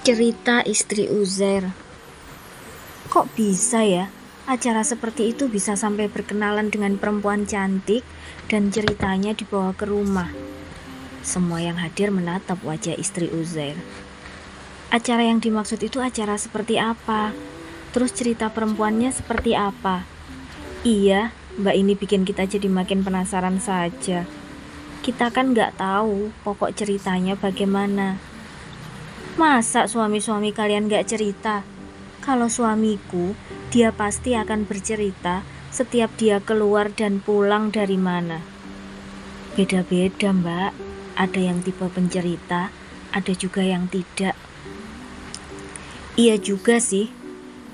Cerita istri Uzair. Kok bisa ya? Acara seperti itu bisa sampai berkenalan dengan perempuan cantik dan ceritanya dibawa ke rumah. Semua yang hadir menatap wajah istri Uzair. Acara yang dimaksud itu acara seperti apa? Terus cerita perempuannya seperti apa? Iya, Mbak ini bikin kita jadi makin penasaran saja. Kita kan nggak tahu pokok ceritanya bagaimana. Masa suami-suami kalian gak cerita? Kalau suamiku, dia pasti akan bercerita setiap dia keluar dan pulang dari mana. Beda-beda, Mbak. Ada yang tipe pencerita, ada juga yang tidak. Iya juga sih.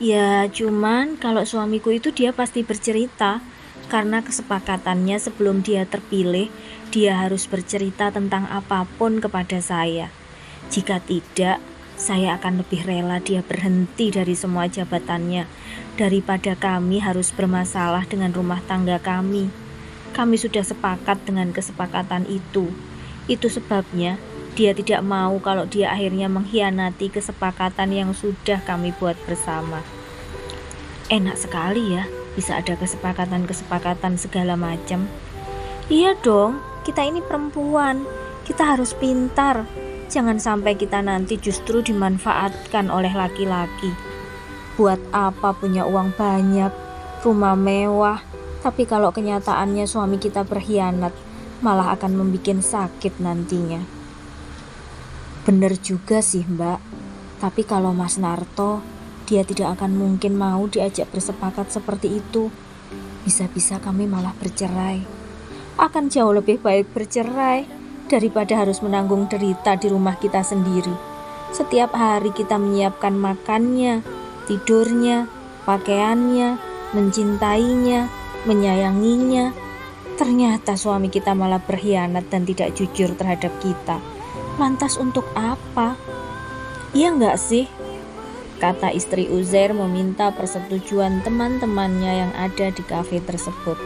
Ya, cuman kalau suamiku itu dia pasti bercerita. Karena kesepakatannya sebelum dia terpilih, dia harus bercerita tentang apapun kepada saya. Jika tidak, saya akan lebih rela dia berhenti dari semua jabatannya daripada kami harus bermasalah dengan rumah tangga kami. Kami sudah sepakat dengan kesepakatan itu. Itu sebabnya dia tidak mau kalau dia akhirnya mengkhianati kesepakatan yang sudah kami buat bersama. Enak sekali ya, bisa ada kesepakatan-kesepakatan segala macam. Iya dong, kita ini perempuan, kita harus pintar. Jangan sampai kita nanti justru dimanfaatkan oleh laki-laki. Buat apa punya uang banyak, rumah mewah, tapi kalau kenyataannya suami kita berkhianat, malah akan membuat sakit nantinya. Bener juga sih Mbak, tapi kalau Mas Narto, dia tidak akan mungkin mau diajak bersepakat seperti itu. Bisa-bisa kami malah bercerai. Akan jauh lebih baik bercerai daripada harus menanggung derita di rumah kita sendiri. Setiap hari kita menyiapkan makannya, tidurnya, pakaiannya, mencintainya, menyayanginya. Ternyata suami kita malah berkhianat dan tidak jujur terhadap kita. Lantas untuk apa? Iya enggak sih? Kata istri Uzair meminta persetujuan teman-temannya yang ada di kafe tersebut.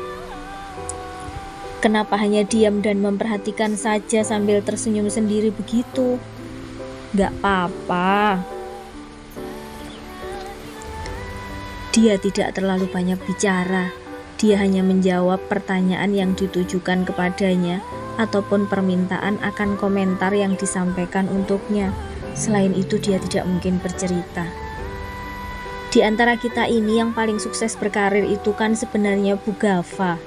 Kenapa hanya diam dan memperhatikan saja sambil tersenyum sendiri begitu? Gak apa-apa. Dia tidak terlalu banyak bicara. Dia hanya menjawab pertanyaan yang ditujukan kepadanya ataupun permintaan akan komentar yang disampaikan untuknya. Selain itu dia tidak mungkin bercerita. Di antara kita ini yang paling sukses berkarir itu kan sebenarnya Bu Gava.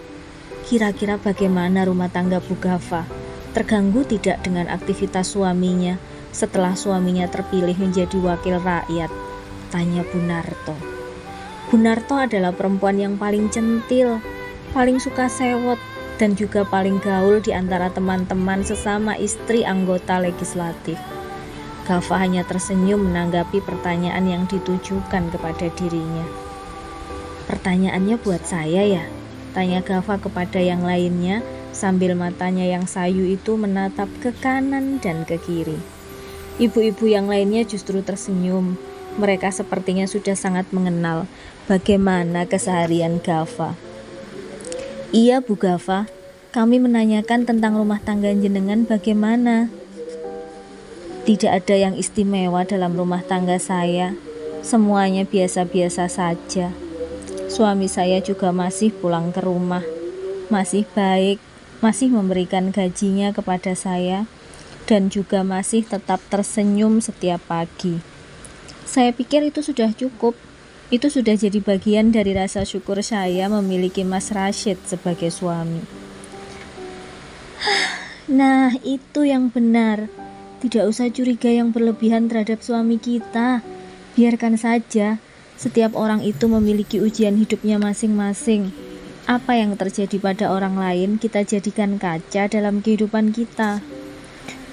Kira-kira bagaimana rumah tangga Bu Gava? Terganggu tidak dengan aktivitas suaminya setelah suaminya terpilih menjadi wakil rakyat? Tanya Bu Narto. Bu Narto adalah perempuan yang paling centil, paling suka sewot, dan juga paling gaul di antara teman-teman sesama istri anggota legislatif. Gava hanya tersenyum menanggapi pertanyaan yang ditujukan kepada dirinya. Pertanyaannya buat saya ya? Tanya Gava kepada yang lainnya sambil matanya yang sayu itu menatap ke kanan dan ke kiri. Ibu-ibu yang lainnya justru tersenyum. Mereka sepertinya sudah sangat mengenal bagaimana keseharian Gava. Iya Bu Gava, kami menanyakan tentang rumah tangga jenengan bagaimana? Tidak ada yang istimewa dalam rumah tangga saya. Semuanya biasa-biasa saja. Suami saya juga masih pulang ke rumah, masih baik, masih memberikan gajinya kepada saya, dan juga masih tetap tersenyum setiap pagi. Saya pikir itu sudah cukup. Itu sudah jadi bagian dari rasa syukur saya memiliki Mas Rashid sebagai suami. Nah, itu yang benar. Tidak usah curiga yang berlebihan terhadap suami kita. Biarkan saja. Setiap orang itu memiliki ujian hidupnya masing-masing. Apa yang terjadi pada orang lain kita jadikan kaca dalam kehidupan kita.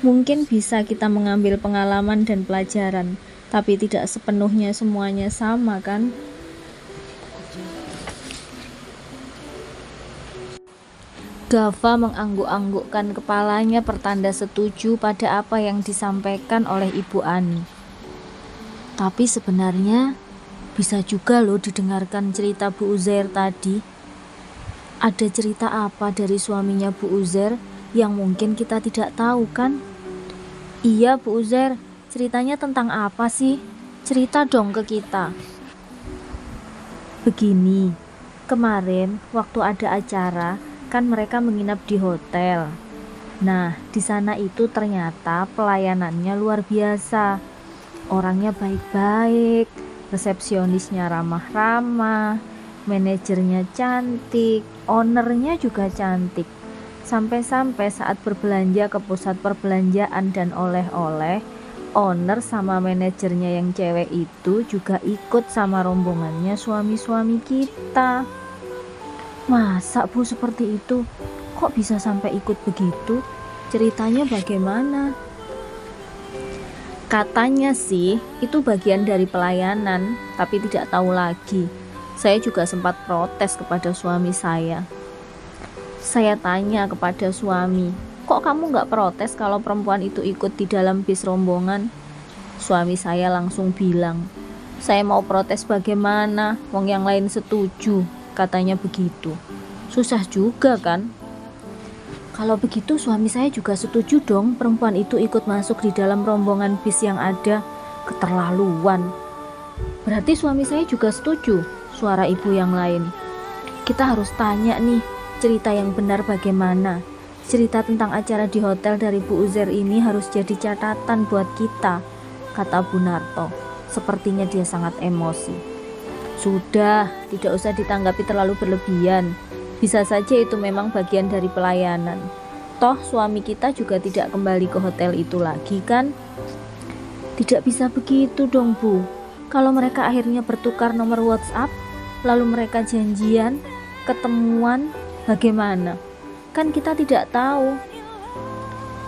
Mungkin bisa kita mengambil pengalaman dan pelajaran, tapi tidak sepenuhnya semuanya sama kan? Gava mengangguk-anggukkan kepalanya pertanda setuju pada apa yang disampaikan oleh Ibu Ani. Tapi sebenarnya bisa juga loh didengarkan cerita Bu Uzair tadi. Ada cerita apa dari suaminya Bu Uzair yang mungkin kita tidak tahu kan? Iya Bu Uzair, ceritanya tentang apa sih? Cerita dong ke kita. Begini, kemarin waktu ada acara, kan mereka menginap di hotel. Nah, di sana itu ternyata pelayanannya luar biasa. Orangnya baik-baik, resepsionisnya ramah-ramah, manajernya cantik, ownernya juga cantik. Sampai-sampai saat berbelanja ke pusat perbelanjaan dan oleh-oleh, owner sama manajernya yang cewek itu juga ikut sama rombongannya suami-suami kita. Masa Bu seperti itu? Kok bisa sampai ikut begitu? Ceritanya bagaimana? Katanya sih itu bagian dari pelayanan, tapi tidak tahu lagi. Saya juga sempat protes kepada suami saya. Saya tanya kepada suami, kok kamu nggak protes kalau perempuan itu ikut di dalam bis rombongan? Suami saya langsung bilang, saya mau protes bagaimana, wong yang lain setuju, katanya begitu. Susah juga kan? Kalau begitu suami saya juga setuju dong perempuan itu ikut masuk di dalam rombongan bis yang ada. Keterlaluan. Berarti suami saya juga setuju, suara ibu yang lain. Kita harus tanya nih, cerita yang benar bagaimana. Cerita tentang acara di hotel dari Bu Uzair ini harus jadi catatan buat kita, kata Bu Narto. Sepertinya dia sangat emosi. Sudah, tidak usah ditanggapi terlalu berlebihan. Bisa saja itu memang bagian dari pelayanan. Toh suami kita juga tidak kembali ke hotel itu lagi kan? Tidak bisa begitu dong Bu. Kalau mereka akhirnya bertukar nomor WhatsApp, lalu mereka janjian, ketemuan, bagaimana? Kan kita tidak tahu.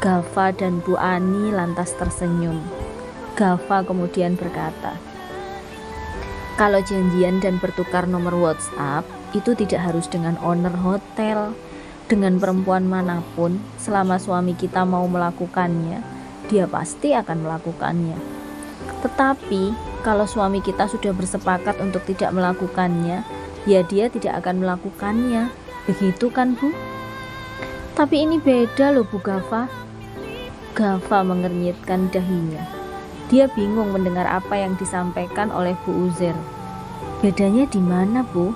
Gava dan Bu Ani lantas tersenyum. Gava kemudian berkata, kalau janjian dan bertukar nomor WhatsApp, itu tidak harus dengan owner hotel. Dengan perempuan manapun, selama suami kita mau melakukannya, dia pasti akan melakukannya. Tetapi, kalau suami kita sudah bersepakat untuk tidak melakukannya, ya dia tidak akan melakukannya. Begitu kan Bu? Tapi ini beda loh Bu Gava. Gava mengernyitkan dahinya. Dia bingung mendengar apa yang disampaikan oleh Bu Uzair. Bedanya di mana Bu?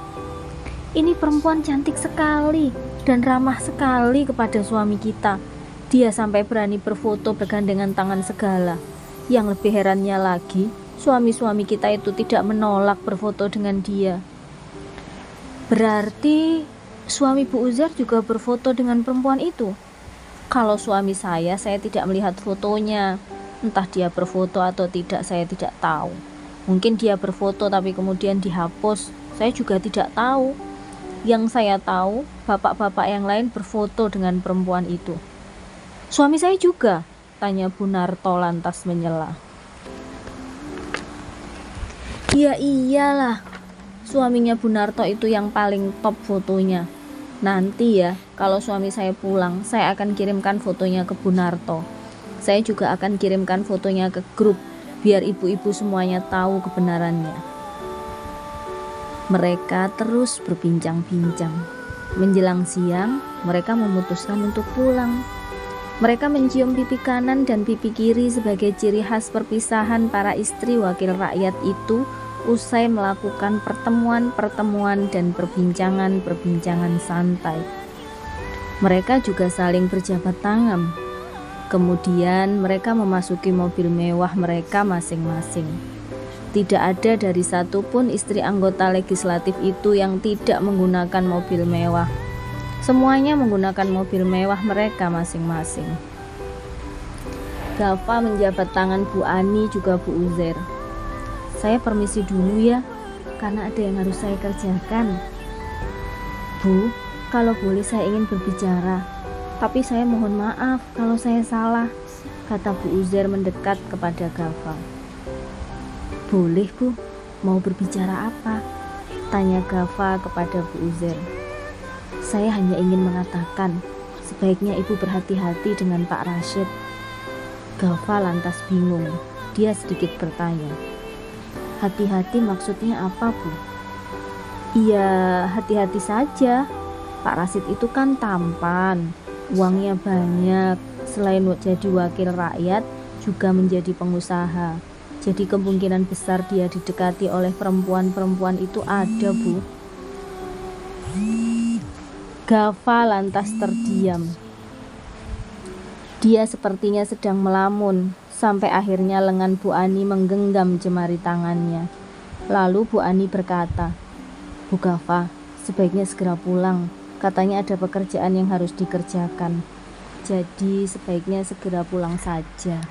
Ini perempuan cantik sekali dan ramah sekali kepada suami kita. Dia sampai berani berfoto bergandengan tangan segala. Yang lebih herannya lagi, suami-suami kita itu tidak menolak berfoto dengan dia. Berarti suami Bu Uzair juga berfoto dengan perempuan itu? Kalau suami saya tidak melihat fotonya. Entah dia berfoto atau tidak, saya tidak tahu. Mungkin dia berfoto tapi kemudian dihapus. Saya juga tidak tahu. Yang saya tahu, bapak-bapak yang lain berfoto dengan perempuan itu. Suami saya juga, tanya Bu Narto lantas menyela. Ya iyalah, suaminya Bu Narto itu yang paling top fotonya. Nanti ya, kalau suami saya pulang, saya akan kirimkan fotonya ke Bu Narto. Saya juga akan kirimkan fotonya ke grup, biar ibu-ibu semuanya tahu kebenarannya. Mereka terus berbincang-bincang. Menjelang siang, mereka memutuskan untuk pulang. Mereka mencium pipi kanan dan pipi kiri sebagai ciri khas perpisahan para istri wakil rakyat itu usai melakukan pertemuan-pertemuan dan perbincangan-perbincangan santai. Mereka juga saling berjabat tangan. Kemudian mereka memasuki mobil mewah mereka masing-masing. Tidak ada dari satupun istri anggota legislatif itu yang tidak menggunakan mobil mewah. Semuanya menggunakan mobil mewah mereka masing-masing. Gava menjabat tangan Bu Ani juga Bu Uzair. Saya permisi dulu ya, karena ada yang harus saya kerjakan. Bu, kalau boleh saya ingin berbicara, tapi saya mohon maaf kalau saya salah, kata Bu Uzair mendekat kepada Gava. Boleh Bu, mau berbicara apa? Tanya Gava kepada Bu Uzair. Saya hanya ingin mengatakan, sebaiknya Ibu berhati-hati dengan Pak Rashid. Gava lantas bingung, dia sedikit bertanya. Hati-hati maksudnya apa Bu? Iya, hati-hati saja. Pak Rashid itu kan tampan, uangnya banyak. Selain jadi wakil rakyat, juga menjadi pengusaha. Jadi kemungkinan besar dia didekati oleh perempuan-perempuan itu ada, Bu. Gava lantas terdiam. Dia sepertinya sedang melamun, sampai akhirnya lengan Bu Ani menggenggam jemari tangannya. Lalu Bu Ani berkata, "Bu Gava, sebaiknya segera pulang. Katanya ada pekerjaan yang harus dikerjakan. Jadi sebaiknya segera pulang saja."